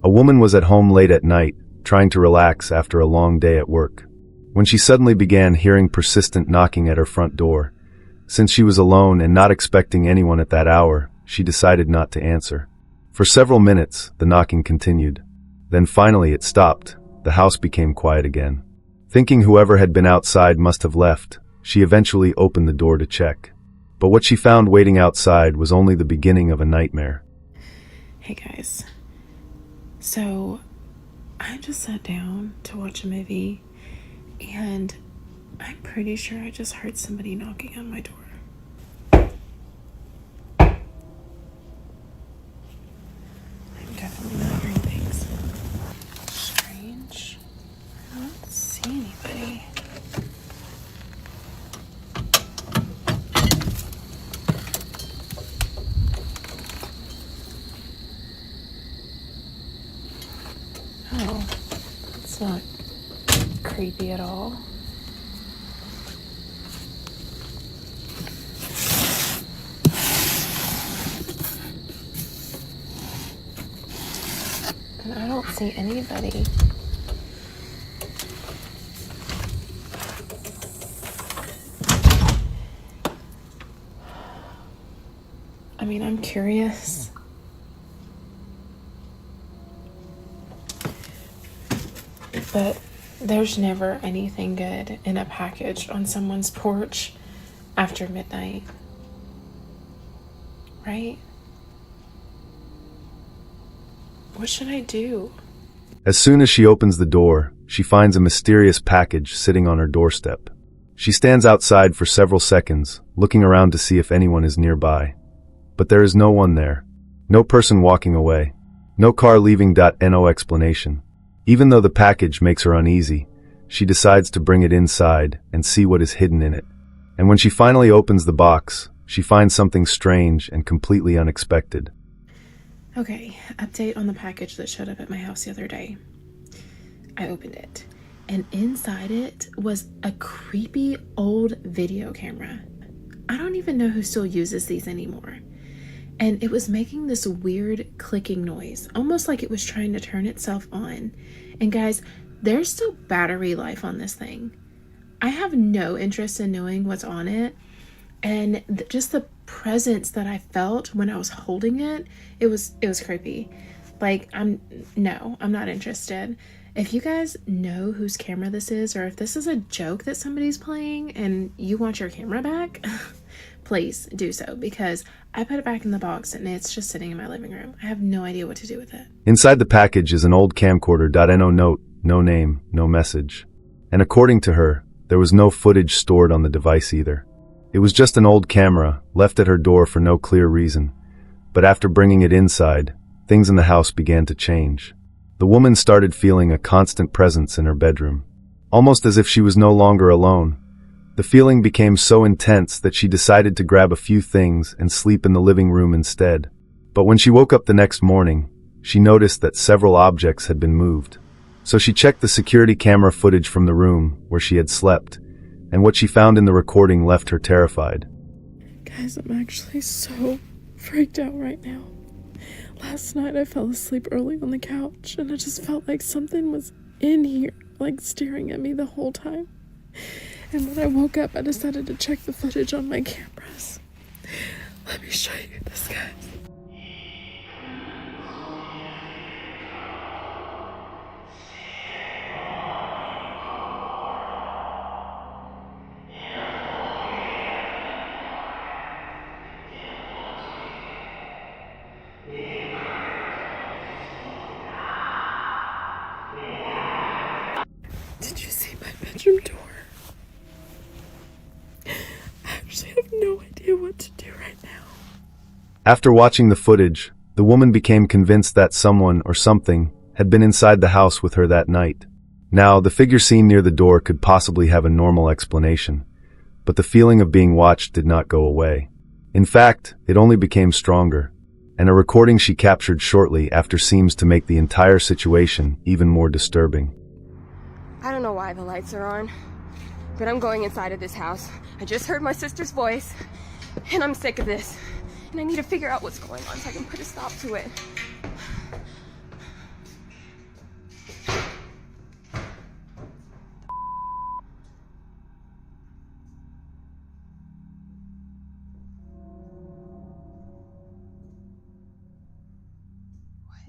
A woman was at home late at night, trying to relax after a long day at work, when she suddenly began hearing persistent knocking at her front door. Since she was alone and not expecting anyone at that hour, she decided not to answer. For several minutes, the knocking continued. Then finally it stopped. The house became quiet again. Thinking whoever had been outside must have left, she eventually opened the door to check. But what she found waiting outside was only the beginning of a nightmare. Hey guys, so I just sat down to watch a movie and I'm pretty sure I just heard somebody knocking on my door. I'm definitely not hearing things. Strange. I don't see anybody. Oh, it's not creepy at all. And I don't see anybody. I mean, I'm curious. But there's never anything good in a package on someone's porch after midnight. Right? What should I do? As soon as she opens the door, she finds a mysterious package sitting on her doorstep. She stands outside for several seconds, looking around to see if anyone is nearby. But there is no one there. No person walking away. No car leaving. No explanation. Even though the package makes her uneasy, she decides to bring it inside and see what is hidden in it. And when she finally opens the box, she finds something strange and completely unexpected. Okay, update on the package that showed up at my house the other day. I opened it, and inside it was a creepy old video camera. I don't even know who still uses these anymore. And it was making this weird clicking noise, almost like it was trying to turn itself on. And guys, there's still battery life on this thing. I have no interest in knowing what's on it. And just the presence that I felt when I was holding it, it was creepy. Like, I'm not interested. If you guys know whose camera this is, or if this is a joke that somebody's playing and you want your camera back, please do so, because I put it back in the box and it's just sitting in my living room. I have no idea what to do with it. Inside the package is an old camcorder. No note, no name, no message. And according to her, there was no footage stored on the device either. It was just an old camera, left at her door for no clear reason. But after bringing it inside, things in the house began to change. The woman started feeling a constant presence in her bedroom, almost as if she was no longer alone. The feeling became so intense that she decided to grab a few things and sleep in the living room instead. But when she woke up the next morning, she noticed that several objects had been moved. So she checked the security camera footage from the room where she had slept, and what she found in the recording left her terrified. Guys, I'm actually so freaked out right now. Last night I fell asleep early on the couch and I just felt like something was in here, like staring at me the whole time. And when I woke up, I decided to check the footage on my cameras. Let me show you this, guys. Did you see my bedroom door? I actually have no idea what to do right now. After watching the footage, the woman became convinced that someone or something had been inside the house with her that night. Now, the figure seen near the door could possibly have a normal explanation, but the feeling of being watched did not go away. In fact, it only became stronger, and a recording she captured shortly after seems to make the entire situation even more disturbing. I don't know why the lights are on, but I'm going inside of this house. I just heard my sister's voice, and I'm sick of this. And I need to figure out what's going on so I can put a stop to it.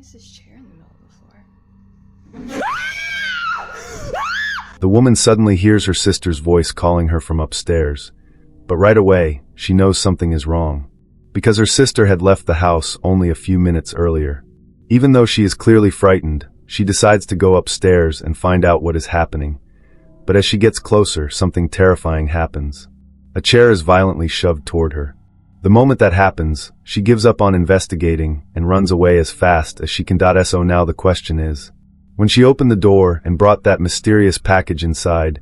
is this chair in the middle of the floor? The woman suddenly hears her sister's voice calling her from upstairs, but right away, she knows something is wrong, because her sister had left the house only a few minutes earlier. Even though she is clearly frightened, she decides to go upstairs and find out what is happening. But as she gets closer, something terrifying happens. A chair is violently shoved toward her. The moment that happens, she gives up on investigating and runs away as fast as she can. So now the question is, when she opened the door and brought that mysterious package inside,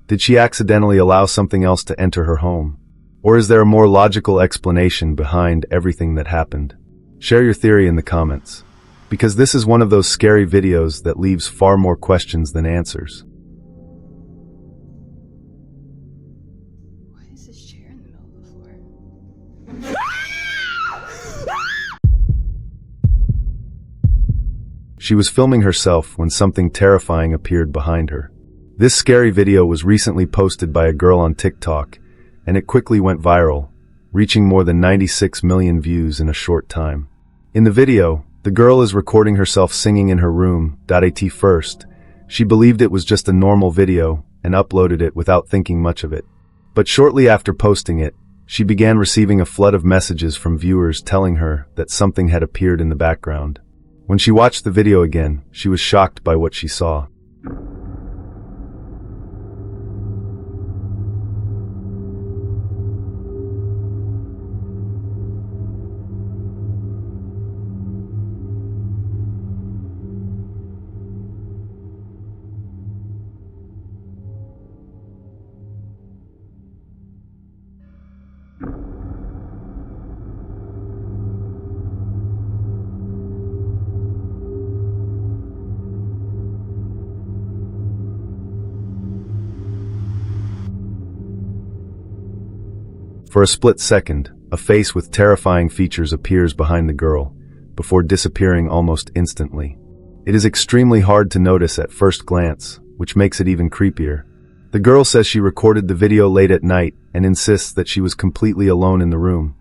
did she accidentally allow something else to enter her home? Or is there a more logical explanation behind everything that happened? Share your theory in the comments, because this is one of those scary videos that leaves far more questions than answers. Why is this chair in the middle of the floor? She was filming herself when something terrifying appeared behind her. This scary video was recently posted by a girl on TikTok, and it quickly went viral, reaching more than 96 million views in a short time. In the video, the girl is recording herself singing in her room. At first, she believed it was just a normal video and uploaded it without thinking much of it. But shortly after posting it, she began receiving a flood of messages from viewers telling her that something had appeared in the background. When she watched the video again, she was shocked by what she saw. For a split second, a face with terrifying features appears behind the girl, before disappearing almost instantly. It is extremely hard to notice at first glance, which makes it even creepier. The girl says she recorded the video late at night and insists that she was completely alone in the room.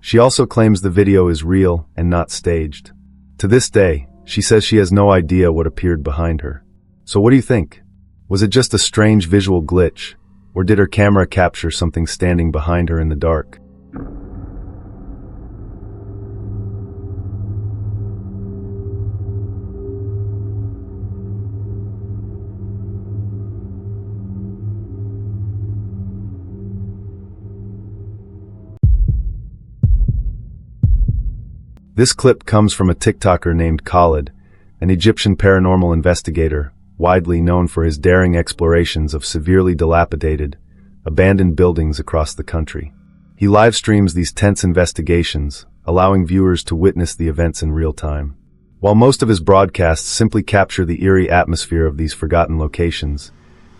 She also claims the video is real and not staged. To this day, she says she has no idea what appeared behind her. So what do you think? Was it just a strange visual glitch? Or did her camera capture something standing behind her in the dark? This clip comes from a TikToker named Khalid, an Egyptian paranormal investigator, widely known for his daring explorations of severely dilapidated, abandoned buildings across the country. He live streams these tense investigations, allowing viewers to witness the events in real time. While most of his broadcasts simply capture the eerie atmosphere of these forgotten locations,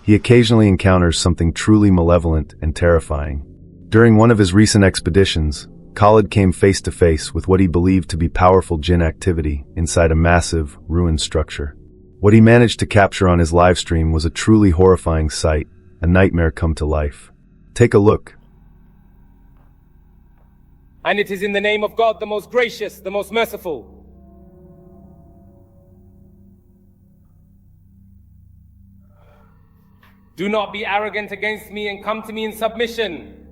he occasionally encounters something truly malevolent and terrifying. During one of his recent expeditions, Khalid came face to face with what he believed to be powerful jinn activity inside a massive, ruined structure. What he managed to capture on his live stream was a truly horrifying sight, a nightmare come to life. Take a look. And it is in the name of God, the most gracious, the most merciful. Do not be arrogant against me and come to me in submission.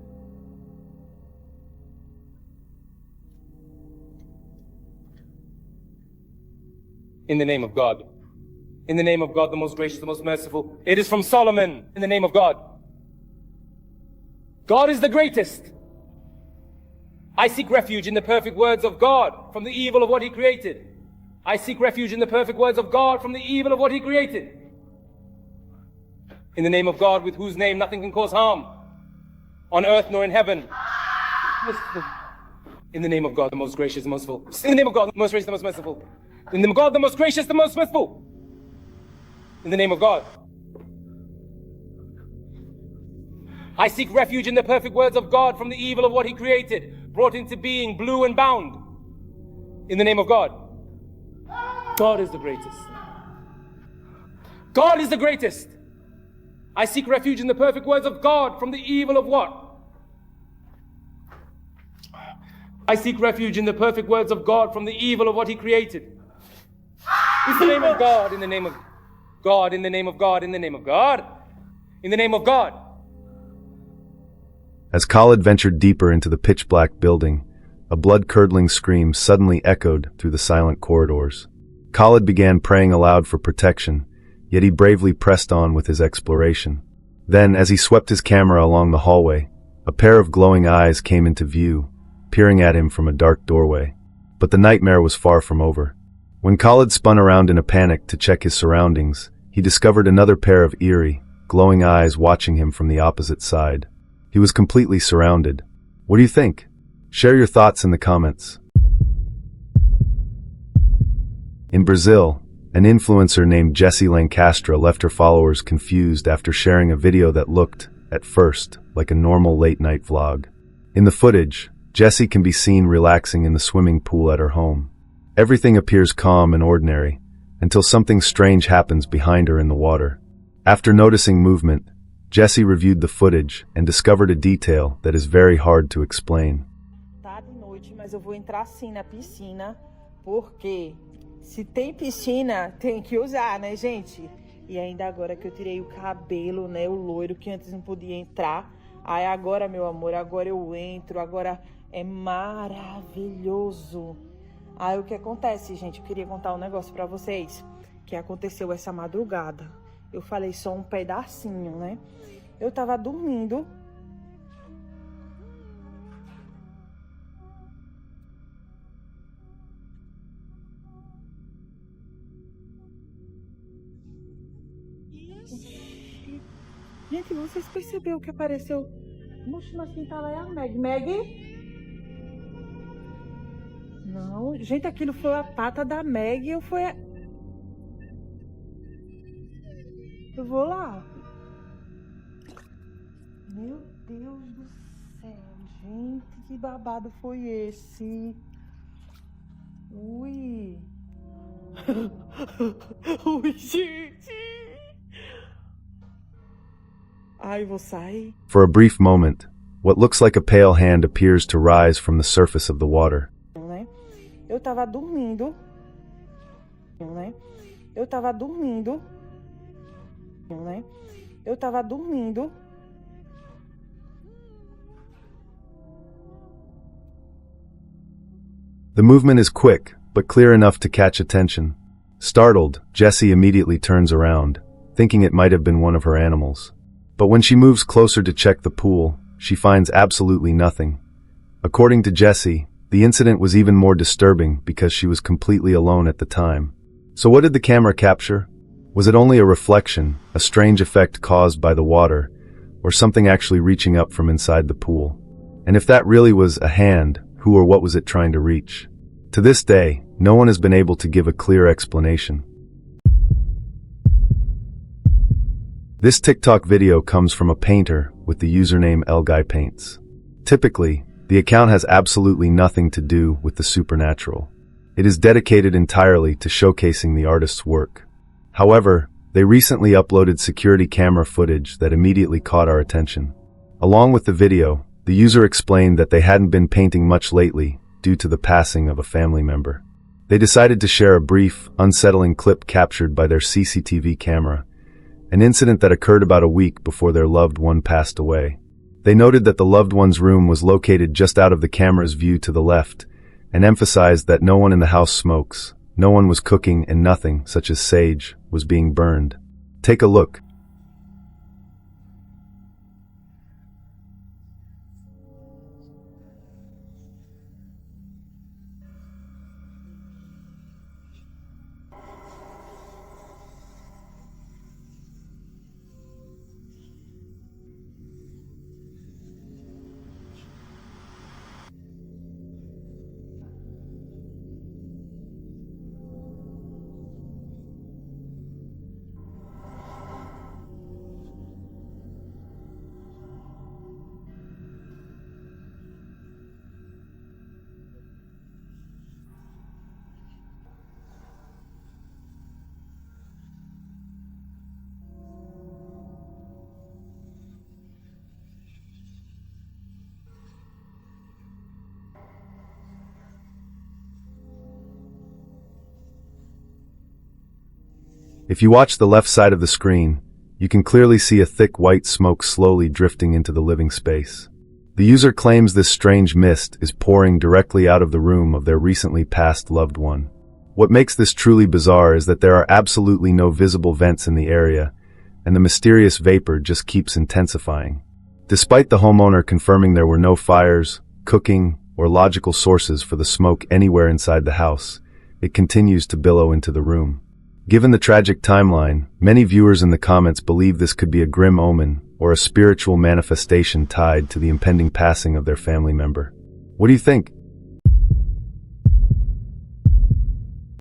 In the name of God. In the name of God, the most gracious, the most merciful. It is from Solomon, in the name of God. God is the greatest. I seek refuge in the perfect words of God from the evil of what He created. I seek refuge in the perfect words of God from the evil of what He created. In the name of God, with whose name nothing can cause harm, on earth nor in heaven. In the name of God, the most gracious, the most merciful. In the name of God, the most gracious, the most merciful. In the name of God, the most gracious, the most merciful. In the name of God. I seek refuge in the perfect words of God from the evil of what He created, brought into being, blue and bound. In the name of God. God is the greatest. God is the greatest. I seek refuge in the perfect words of God from the evil of what? I seek refuge in the perfect words of God from the evil of what He created, In the name of God, in the name of God, in the name of God, in the name of God, in the name of God. As Khalid ventured deeper into the pitch-black building, a blood-curdling scream suddenly echoed through the silent corridors. Khalid began praying aloud for protection, yet he bravely pressed on with his exploration. Then, as he swept his camera along the hallway, a pair of glowing eyes came into view, peering at him from a dark doorway. But the nightmare was far from over. When Khalid spun around in a panic to check his surroundings, he discovered another pair of eerie, glowing eyes watching him from the opposite side. He was completely surrounded. What do you think? Share your thoughts in the comments. In Brazil, an influencer named Jessie Lancastra left her followers confused after sharing a video that looked, at first, like a normal late-night vlog. In the footage, Jessie can be seen relaxing in the swimming pool at her home. Everything appears calm and ordinary, until something strange happens behind her in the water. After noticing movement, Jessie reviewed the footage and discovered a detail that is very hard to explain. Tá de noite, mas eu vou entrar sim na piscina, porque se tem piscina, tem que usar, né, gente? E ainda agora que eu tirei o cabelo, né, o loiro que antes não podia entrar. Aí agora, meu amor, agora eu entro, agora é maravilhoso. Aí o que acontece, gente? Eu queria contar um negócio pra vocês que aconteceu essa madrugada. Eu falei só um pedacinho, né? Eu tava dormindo. Gente, vocês perceberam que apareceu? Moxa, mas quem tá lá é a Meg. Meg? Não, gente, aquilo foi a pata da Meg ou foi a... Eu vou lá. Meu Deus do céu, gente, que babado foi esse? Ui. Ui, gente. Ai, vou sair. For a brief moment, what looks like a pale hand appears to rise from the surface of the water. Né? Eu tava dormindo. Né? Eu tava dormindo. Né? Eu tava dormindo. The movement is quick, but clear enough to catch attention. Startled, Jessie immediately turns around, thinking it might have been one of her animals. But when she moves closer to check the pool, she finds absolutely nothing. According to Jessie, the incident was even more disturbing because she was completely alone at the time. So what did the camera capture? Was it only a reflection, a strange effect caused by the water, or something actually reaching up from inside the pool? And if that really was a hand, who or what was it trying to reach? To this day, no one has been able to give a clear explanation. This TikTok video comes from a painter with the username ElGuyPaints. Typically, the account has absolutely nothing to do with the supernatural. It is dedicated entirely to showcasing the artist's work. However, they recently uploaded security camera footage that immediately caught our attention. Along with the video, the user explained that they hadn't been painting much lately due to the passing of a family member. They decided to share a brief, unsettling clip captured by their CCTV camera, an incident that occurred about a week before their loved one passed away. They noted that the loved one's room was located just out of the camera's view to the left, and emphasized that no one in the house smokes, no one was cooking, and nothing, such as sage, was being burned. Take a look. If you watch the left side of the screen, you can clearly see a thick white smoke slowly drifting into the living space. The user claims this strange mist is pouring directly out of the room of their recently passed loved one. What makes this truly bizarre is that there are absolutely no visible vents in the area, and the mysterious vapor just keeps intensifying. Despite the homeowner confirming there were no fires, cooking, or logical sources for the smoke anywhere inside the house, it continues to billow into the room. Given the tragic timeline, many viewers in the comments believe this could be a grim omen or a spiritual manifestation tied to the impending passing of their family member. What do you think?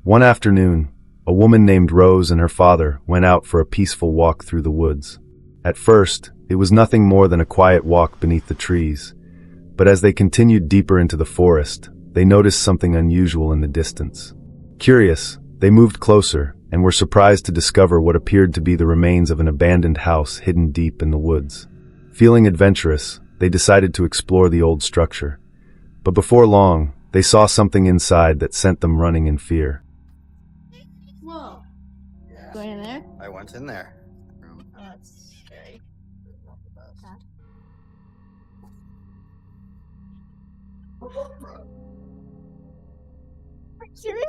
One afternoon, a woman named Rose and her father went out for a peaceful walk through the woods. At first, it was nothing more than a quiet walk beneath the trees, but as they continued deeper into the forest, they noticed something unusual in the distance. Curious, they moved closer and were surprised to discover what appeared to be the remains of an abandoned house hidden deep in the woods. Feeling adventurous, they decided to explore the old structure. But before long, they saw something inside that sent them running in fear. Whoa. Going in there? I went in there. Oh, that's scary. Are you serious?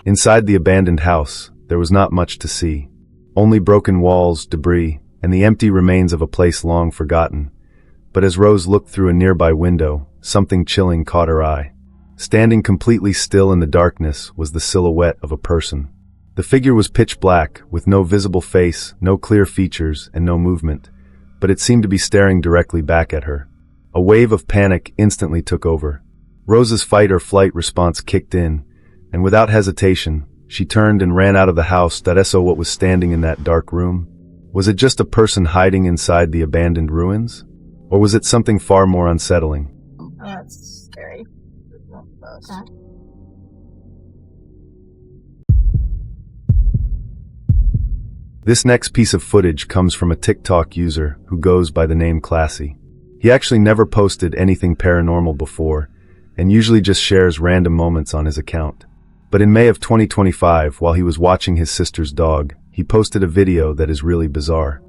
Inside the abandoned house, there was not much to see. Only broken walls, debris, and the empty remains of a place long forgotten. But as Rose looked through a nearby window, something chilling caught her eye. Standing completely still in the darkness was the silhouette of a person. The figure was pitch black, with no visible face, no clear features, and no movement, but it seemed to be staring directly back at her. A wave of panic instantly took over. Rose's fight or flight response kicked in, and without hesitation, she turned and ran out of the house. So what was standing in that dark room? Was it just a person hiding inside the abandoned ruins? Or was it something far more unsettling? Oh, that's scary. Dad? This next piece of footage comes from a TikTok user who goes by the name Classy. He actually never posted anything paranormal before, and usually just shares random moments on his account. But in May of 2025, while he was watching his sister's dog, he posted a video that is really bizarre.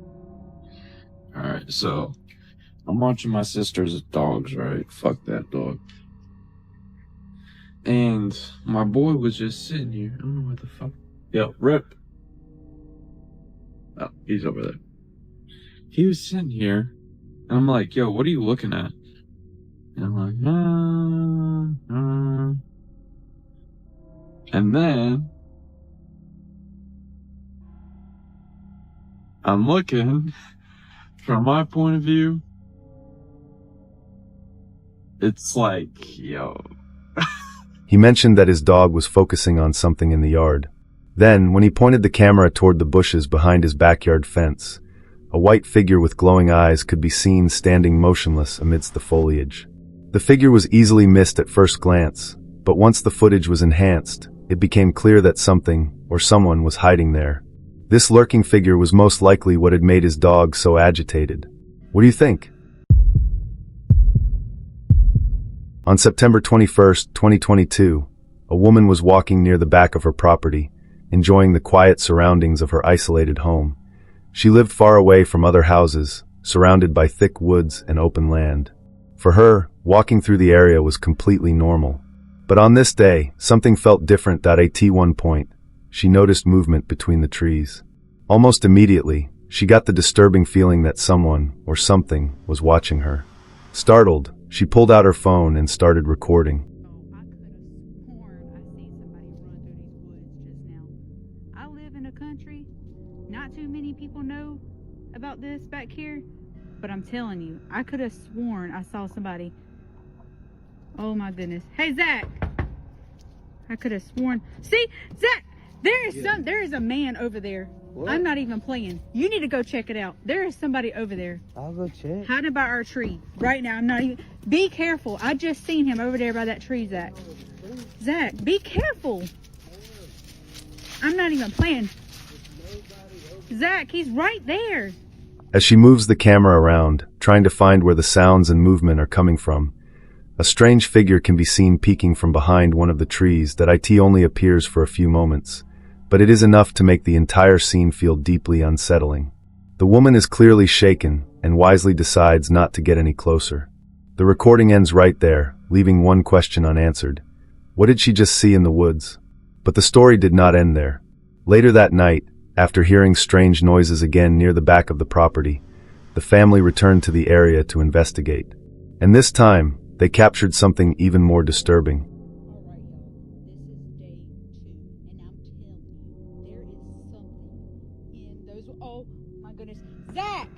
Alright, so I'm watching my sister's dogs, right? Fuck that dog. And my boy was just sitting here. I don't know what the fuck. Yo, Rip. Oh, he's over there. He was sitting here, and I'm like, yo, what are you looking at? And I'm like, And then I'm looking, from my point of view, it's like, yo. He mentioned that his dog was focusing on something in the yard. Then, when he pointed the camera toward the bushes behind his backyard fence, a white figure with glowing eyes could be seen standing motionless amidst the foliage. The figure was easily missed at first glance, but once the footage was enhanced, it became clear that something, or someone, was hiding there. This lurking figure was most likely what had made his dog so agitated. What do you think? On September 21, 2022, a woman was walking near the back of her property, enjoying the quiet surroundings of her isolated home. She lived far away from other houses, surrounded by thick woods and open land. For her, walking through the area was completely normal. But on this day, something felt different. At one point, she noticed movement between the trees. Almost immediately, she got the disturbing feeling that someone, or something, was watching her. Startled, she pulled out her phone and started recording. I could have sworn I seen somebody run through these woods just now. I live in a country, not too many people know about this back here, but I'm telling you, I could have sworn I saw somebody. Oh my goodness. Hey, Zach! I could have sworn. See, Zach, there is a man over there. What? I'm not even playing. You need to go check it out. There is somebody over there. I'll go check. Hiding by our tree right now. I'm not even. Be careful. I just seen him over there by that tree, Zach. Zach, be careful. I'm not even playing. Zach, he's right there. As she moves the camera around, trying to find where the sounds and movement are coming from, a strange figure can be seen peeking from behind one of the trees that it only appears for a few moments, but it is enough to make the entire scene feel deeply unsettling. The woman is clearly shaken and wisely decides not to get any closer. The recording ends right there, leaving one question unanswered. What did she just see in the woods? But the story did not end there. Later that night, after hearing strange noises again near the back of the property, the family returned to the area to investigate. And this time, they captured something even more disturbing. Oh my goodness. Zach!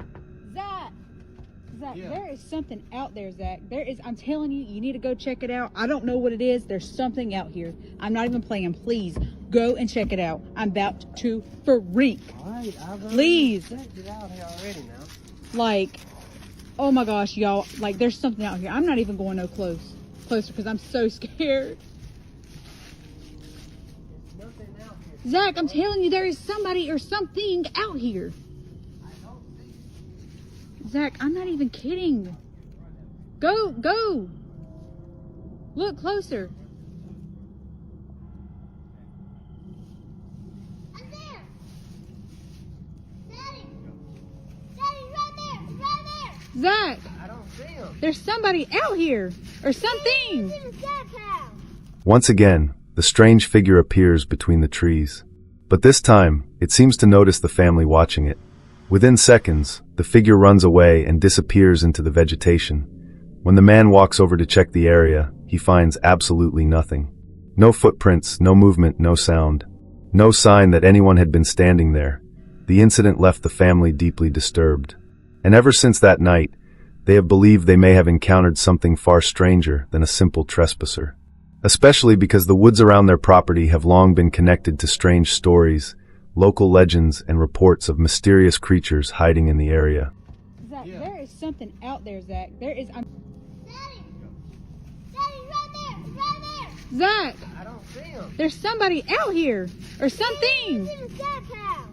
Yeah. There is something out there, Zach. I'm telling you, you need to go check it out. I don't know what it is. There's something out here. I'm not even playing. Please, go and check it out. I'm about to freak. Alright, Please. checked it out here already now. Like, oh my gosh, y'all. Like, there's something out here. I'm not even going closer because I'm so scared. There's nothing out here. Zach, I'm telling you, there is somebody or something out here. Zach, I'm not even kidding. Go. Look closer. I'm there. Daddy, right there. Zach, I don't see him. there's somebody out here or something. In Zach's house. Once again, the strange figure appears between the trees. But this time, it seems to notice the family watching it. Within seconds, the figure runs away and disappears into the vegetation. When the man walks over to check the area, he finds absolutely nothing. No footprints, no movement, no sound. No sign that anyone had been standing there. The incident left the family deeply disturbed. And ever since that night, they have believed they may have encountered something far stranger than a simple trespasser. Especially because the woods around their property have long been connected to strange stories, local legends, and reports of mysterious creatures hiding in the area. Zach, there is something out there, Zach. Daddy, right there. Zach, I don't see him. there's somebody out here or something. In Zach's house.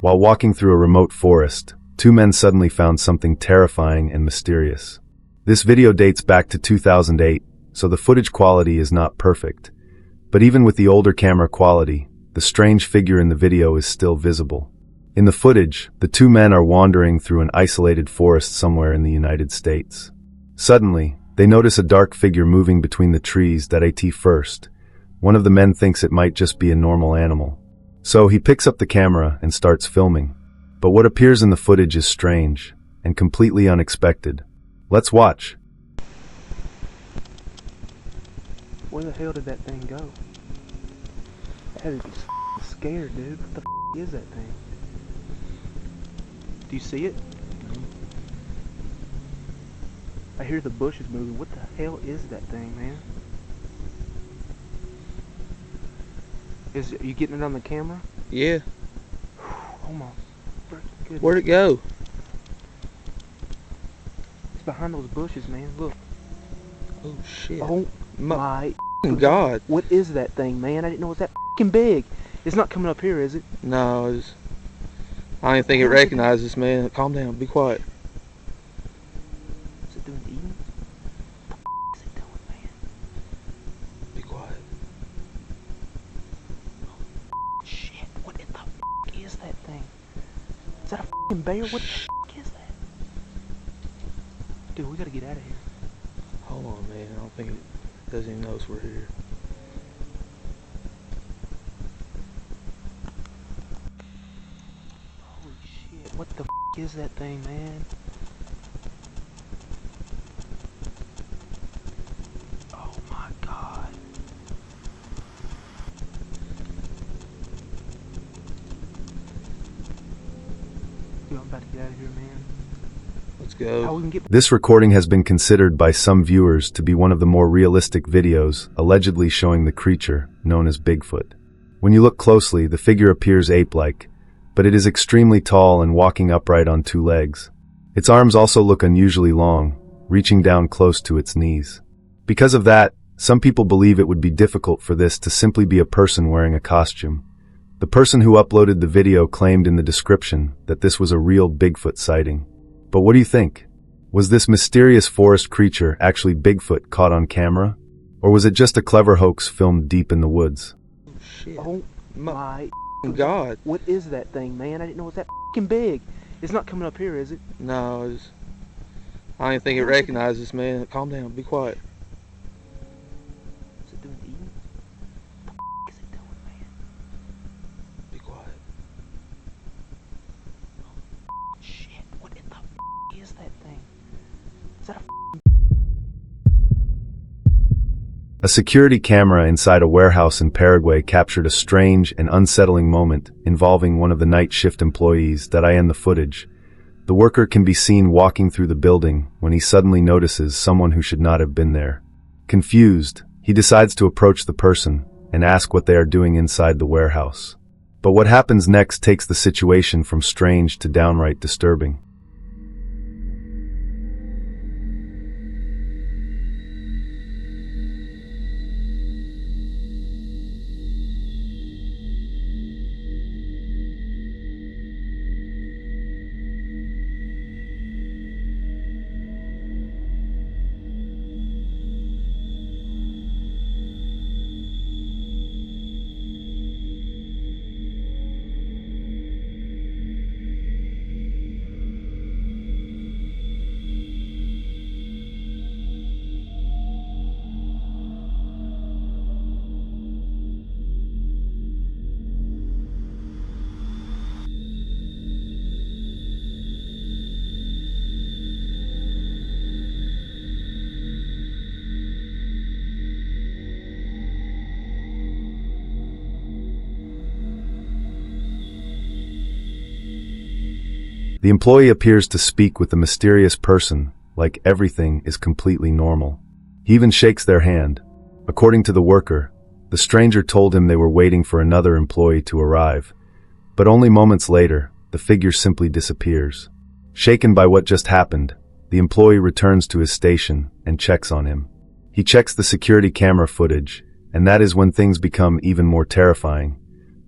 While walking through a remote forest, two men suddenly found something terrifying and mysterious. This video dates back to 2008, so the footage quality is not perfect. But even with the older camera quality, the strange figure in the video is still visible. In the footage, the two men are wandering through an isolated forest somewhere in the United States. Suddenly, they notice a dark figure moving between the trees that at first. One of the men thinks it might just be a normal animal. So he picks up the camera and starts filming. But what appears in the footage is strange and completely unexpected. Let's watch. Where the hell did that thing go? I had to be scared, dude. What the is that thing? Do you see it? I hear the bushes moving. What the hell is that thing, man? Are you getting it on the camera? Yeah. Oh my freaking goodness. Where'd it go? It's behind those bushes, man. Look. Oh shit. Oh my God. What is that thing, man? I didn't know it was that fucking big. It's not coming up here, is it? No, I didn't think it recognized us, man. Calm down. Be quiet. Is it doing eating? What the is it doing, man? Be quiet. Oh, shit. What in the is that thing? Is that a fucking bear? What the is that? Dude, we gotta get out of here. Hold on, man. I don't think it doesn't even notice we're here. Holy shit. What the is that thing, man? Oh my god. Dude, I'm about to get out of here, man. Let's How go. we can get This recording has been considered by some viewers to be one of the more realistic videos allegedly showing the creature known as Bigfoot. When you look closely, the figure appears ape-like, but it is extremely tall and walking upright on two legs. Its arms also look unusually long, reaching down close to its knees. Because of that, some people believe it would be difficult for this to simply be a person wearing a costume. The person who uploaded the video claimed in the description that this was a real Bigfoot sighting. But what do you think? Was this mysterious forest creature actually Bigfoot caught on camera? Or was it just a clever hoax filmed deep in the woods? Shit. Oh my God. What is that thing, man? I didn't know it was that f***ing big. It's not coming up here, is it? No, I don't even think it recognizes, man. Calm down. Be quiet. Is it doing eating? What the f*** is it doing, man? Be quiet. Oh, shit. What in the f*** is that thing? Is that a A security camera inside a warehouse in Paraguay captured a strange and unsettling moment involving one of the night shift employees that in the footage. The worker can be seen walking through the building when he suddenly notices someone who should not have been there. Confused, he decides to approach the person and ask what they are doing inside the warehouse. But what happens next takes the situation from strange to downright disturbing. The employee appears to speak with the mysterious person, like everything is completely normal. He even shakes their hand. According to the worker, the stranger told him they were waiting for another employee to arrive. But only moments later, the figure simply disappears. Shaken by what just happened, the employee returns to his station and checks on him. He checks the security camera footage, and that is when things become even more terrifying.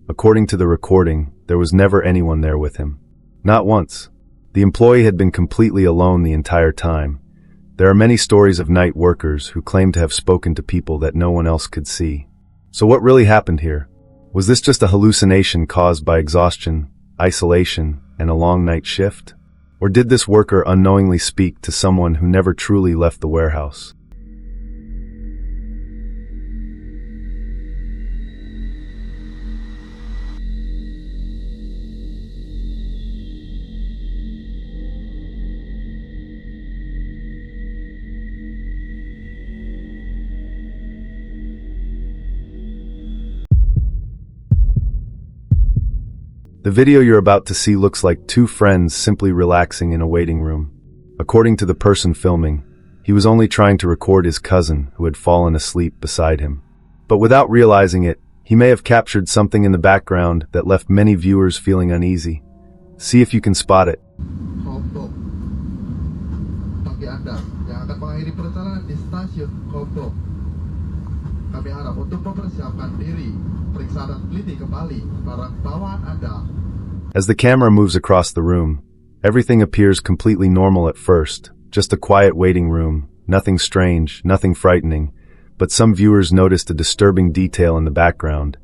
According to the recording, there was never anyone there with him. Not once. The employee had been completely alone the entire time. There are many stories of night workers who claim to have spoken to people that no one else could see. So what really happened here? Was this just a hallucination caused by exhaustion, isolation, and a long night shift? Or did this worker unknowingly speak to someone who never truly left the warehouse? The video you're about to see looks like two friends simply relaxing in a waiting room. According to the person filming, he was only trying to record his cousin who had fallen asleep beside him. But without realizing it, he may have captured something in the background that left many viewers feeling uneasy. See if you can spot it. Bagi Anda yang akan mengakhiri perjalanan di stasiun Kopo, kami harap untuk mempersiapkan diri, periksa dan teliti kembali barang bawaan Anda. As the camera moves across the room, everything appears completely normal at first, just a quiet waiting room, nothing strange, nothing frightening, but some viewers noticed a disturbing detail in the background,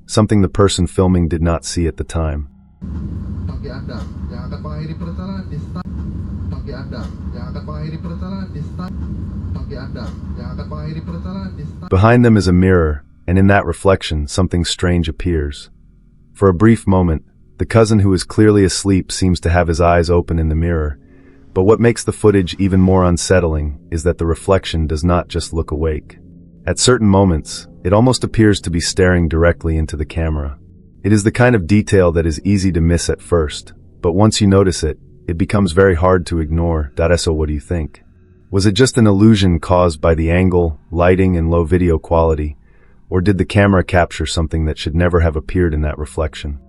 something the person filming did not see at the time. Bagi Anda yang akan mengakhiri perjalanan di stasiun, bagi Anda yang akan mengakhiri perjalanan di stasiun, bagi Anda yang akan mengakhiri perjalanan di stasiun. Behind them is a mirror, and in that reflection, something strange appears. For a brief moment, the cousin who is clearly asleep seems to have his eyes open in the mirror, but what makes the footage even more unsettling is that the reflection does not just look awake. At certain moments, it almost appears to be staring directly into the camera. It is the kind of detail that is easy to miss at first, but once you notice it, it becomes very hard to ignore. So what do you think? Was it just an illusion caused by the angle, lighting, and low video quality? Or did the camera capture something that should never have appeared in that reflection?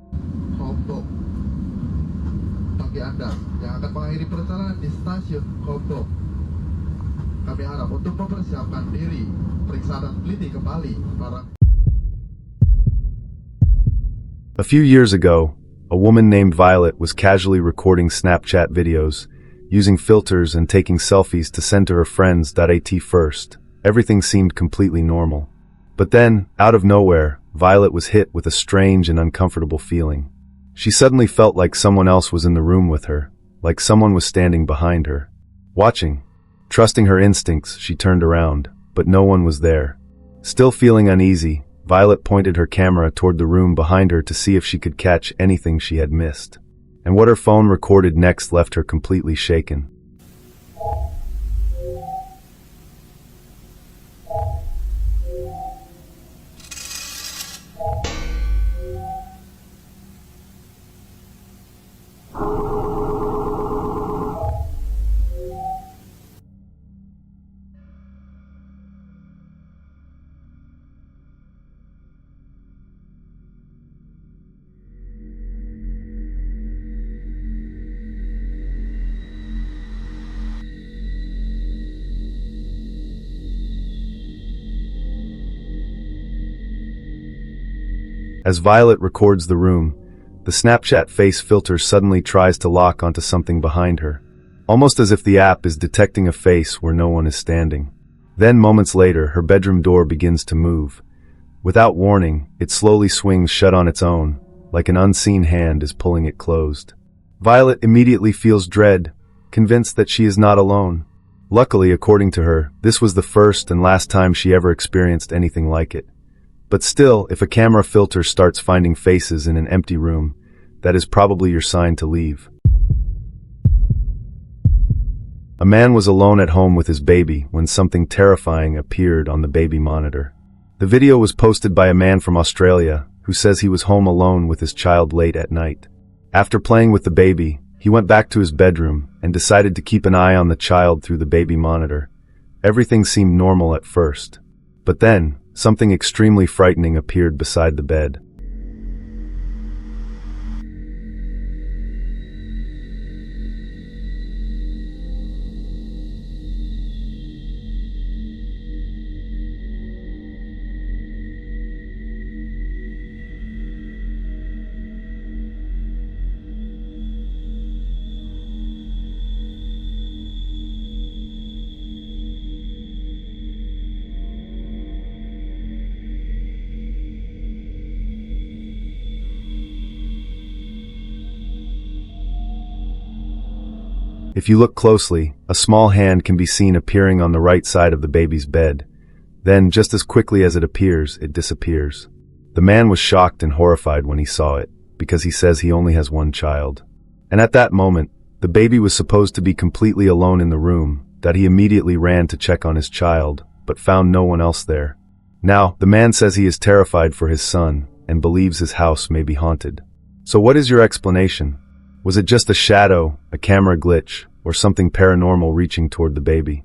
Bagi Anda yang akan mengakhiri perjalanan di stasiun Kopo, kami harap untuk mempersiapkan diri, periksa dan teliti kembali barang. A few years ago, a woman named Violet was casually recording Snapchat videos, using filters and taking selfies to send to her friends.at first. Everything seemed completely normal. But then, out of nowhere, Violet was hit with a strange and uncomfortable feeling. She suddenly felt like someone else was in the room with her, like someone was standing behind her, watching. Trusting her instincts, she turned around, but no one was there. Still feeling uneasy, Violet pointed her camera toward the room behind her to see if she could catch anything she had missed. And what her phone recorded next left her completely shaken. As Violet records the room, the Snapchat face filter suddenly tries to lock onto something behind her, almost as if the app is detecting a face where no one is standing. Then, moments later, her bedroom door begins to move. Without warning, it slowly swings shut on its own, like an unseen hand is pulling it closed. Violet immediately feels dread, convinced that she is not alone. Luckily, according to her, this was the first and last time she ever experienced anything like it. But still, if a camera filter starts finding faces in an empty room, that is probably your sign to leave. A man was alone at home with his baby when something terrifying appeared on the baby monitor. The video was posted by a man from Australia who says he was home alone with his child late at night. After playing with the baby, he went back to his bedroom and decided to keep an eye on the child through the baby monitor. Everything seemed normal at first. But then, something extremely frightening appeared beside the bed. If you look closely, a small hand can be seen appearing on the right side of the baby's bed. Then, just as quickly as it appears, it disappears. The man was shocked and horrified when he saw it, because he says he only has one child. And at that moment, the baby was supposed to be completely alone in the room, that he immediately ran to check on his child, but found no one else there. Now, the man says he is terrified for his son, and believes his house may be haunted. So what is your explanation? Was it just a shadow, a camera glitch, or something paranormal reaching toward the baby?